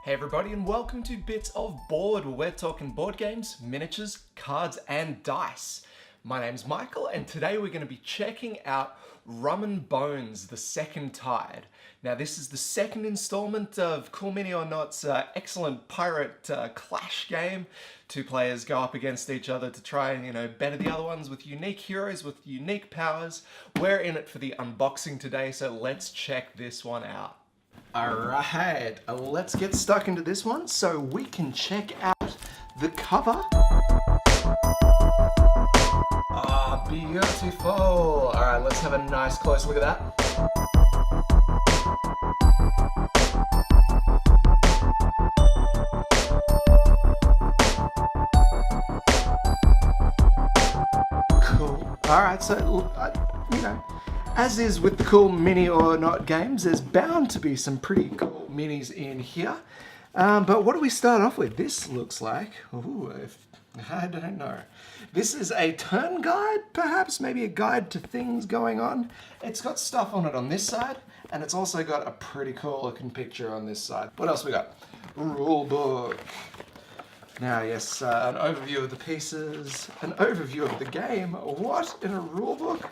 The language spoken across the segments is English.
Hey everybody, and welcome to Bits of Board, where we're talking board games, miniatures, cards, and dice. My name's Michael, and today we're going to be checking out Rum and Bones, the Second Tide. Now, this is the second installment of Cool Mini or Not's excellent pirate clash game. Two players go up against each other to try and, better the other ones with unique heroes, with unique powers. We're in it for the unboxing today, so let's check this one out. Alright, let's get stuck into this one so we can check out the cover. Ah, beautiful. Alright, let's have a nice close look at that. Cool. Alright, so, as is with the Cool Mini or Not games, there's bound to be some pretty cool minis in here. But what do we start off with? This looks like, I don't know. This is a turn guide, perhaps, maybe a guide to things going on. It's got stuff on it on this side, and it's also got a pretty cool looking picture on this side. What else we got? Rule book. Now, yes, an overview of the pieces, an overview of the game. What in a rule book?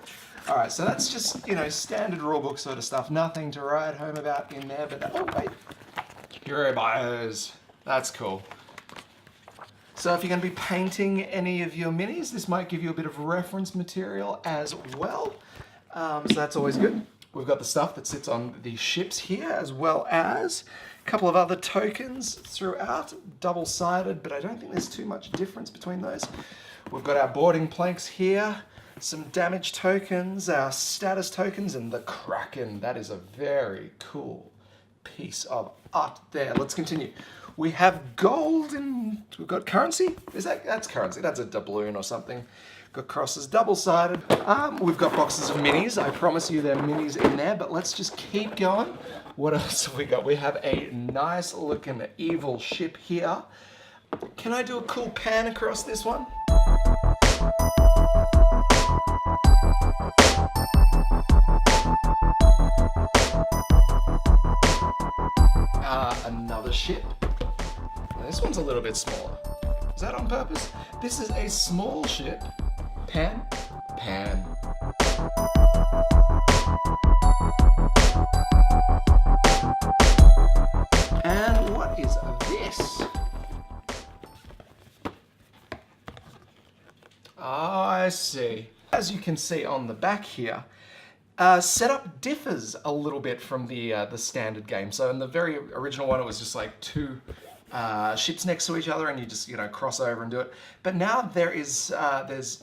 All right, so that's just, standard rulebook sort of stuff. Nothing to write home about in there, but oh, wait. Hero bios. That's cool. So if you're going to be painting any of your minis, this might give you a bit of reference material as well. So that's always good. We've got the stuff that sits on the ships here, as well as a couple of other tokens throughout, double-sided, but I don't think there's too much difference between those. We've got our boarding planks here. Some damage tokens, our status tokens, and the Kraken. That is a very cool piece of art there. Let's continue. We have gold and we've got currency. That's currency? That's a doubloon or something. Got crosses, double-sided. We've got boxes of minis. I promise you there are minis in there, but let's just keep going. What else have we got? We have a nice looking evil ship here. Can I do a cool pan across this one? Another ship. Now, this one's a little bit smaller. Is that on purpose? This is a small ship. Pan. And what is this? I see. As you can see on the back here, setup differs a little bit from the standard game. So in the very original one, it was just like two ships next to each other, and you just cross over and do it. But now there's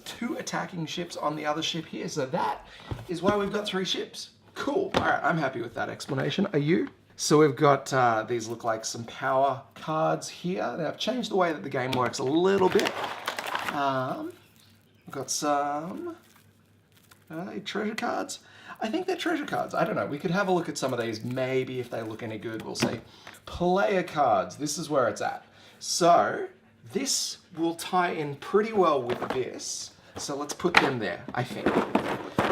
two attacking ships on the other ship here. So that is why we've got three ships. Cool. All right, I'm happy with that explanation. Are you? So we've got these look like some power cards here. Now I've changed the way that the game works a little bit. We've got some treasure cards. I think they're treasure cards. I don't know. We could have a look at some of these. Maybe if they look any good, we'll see. Player cards. This is where it's at. So this will tie in pretty well with this. So let's put them there, I think.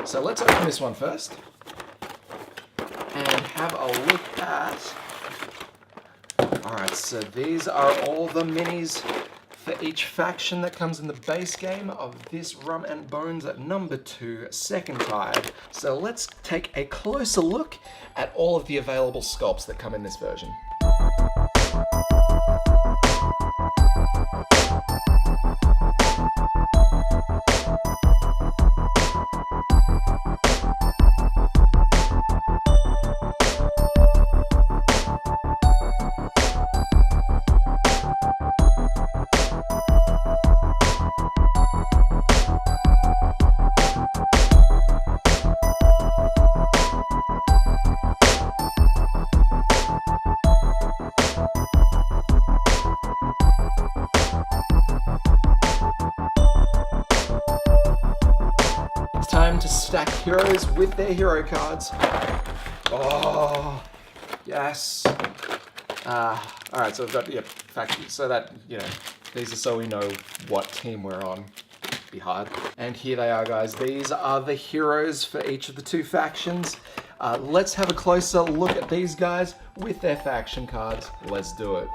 So let's open this one first and have a look at... All right, so these are all the minis for each faction that comes in the base game of this Rum and Bones at number 2, Second Tide. So let's take a closer look at all of the available sculpts that come in this version. Time to stack heroes with their hero cards. Oh, yes. All right, so we've got factions. So that these are so we know what team we're on. be hard. And here they are, guys. These are the heroes for each of the two factions. Let's have a closer look at these guys with their faction cards. Let's do it.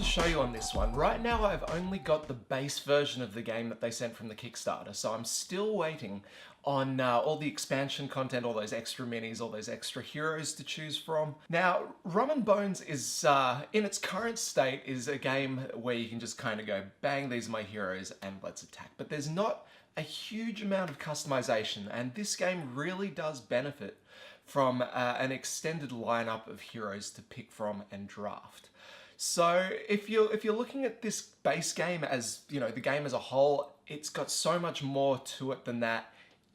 Show you on this one. Right now I've only got the base version of the game that they sent from the Kickstarter, so I'm still waiting on all the expansion content, all those extra minis, all those extra heroes to choose from. Now, Rum and Bones is, in its current state, is a game where you can just kind of go, bang, these are my heroes, and let's attack. But there's not a huge amount of customization, and this game really does benefit from an extended lineup of heroes to pick from and draft. So if you're looking at this base game as, you know, the game as a whole, it's got so much more to it than that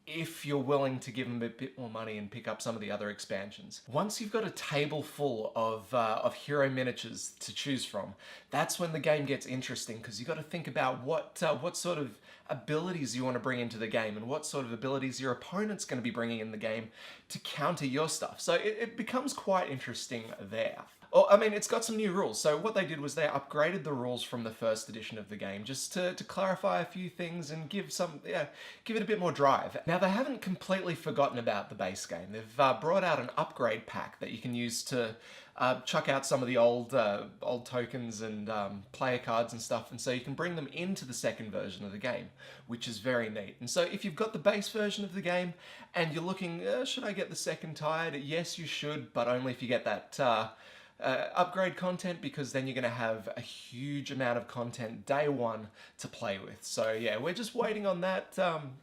if you're willing to give them a bit more money and pick up some of the other expansions. Once you've got a table full of hero miniatures to choose from, that's when the game gets interesting, because you've got to think about what sort of abilities you want to bring into the game and what sort of abilities your opponent's going to be bringing in the game to counter your stuff. So it becomes quite interesting there. Well, I mean, it's got some new rules. So what they did was they upgraded the rules from the first edition of the game just to clarify a few things and give it a bit more drive. Now, they haven't completely forgotten about the base game. They've brought out an upgrade pack that you can use to chuck out some of the old tokens and player cards and stuff, and so you can bring them into the second version of the game, which is very neat. And so if you've got the base version of the game and you're looking, should I get the second tied? Yes, you should, but only if you get that upgrade content, because then you're going to have a huge amount of content day one to play with. So yeah, we're just waiting on that.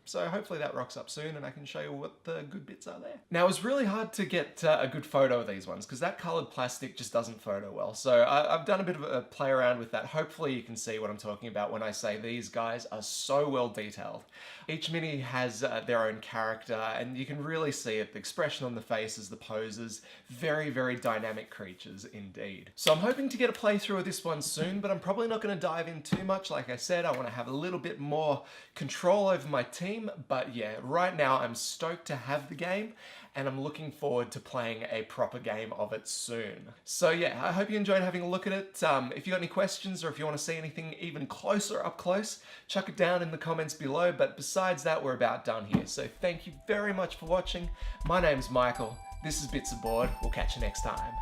So hopefully that rocks up soon and I can show you what the good bits are there. Now, it was really hard to get a good photo of these ones because that colored plastic just doesn't photo well. So I've done a bit of a play around with that. Hopefully you can see what I'm talking about when I say these guys are so well detailed. Each mini has their own character, and you can really see it. The expression on the faces, the poses, very, very dynamic creatures indeed. So I'm hoping to get a playthrough of this one soon, but I'm probably not going to dive in too much. Like I said, I want to have a little bit more control over my team, but yeah, right now I'm stoked to have the game, and I'm looking forward to playing a proper game of it soon. So yeah, I hope you enjoyed having a look at it. If you got any questions or if you want to see anything even closer up close, chuck it down in the comments below. But besides that, we're about done here. So thank you very much for watching. My name's Michael. This is Bits Aboard. We'll catch you next time.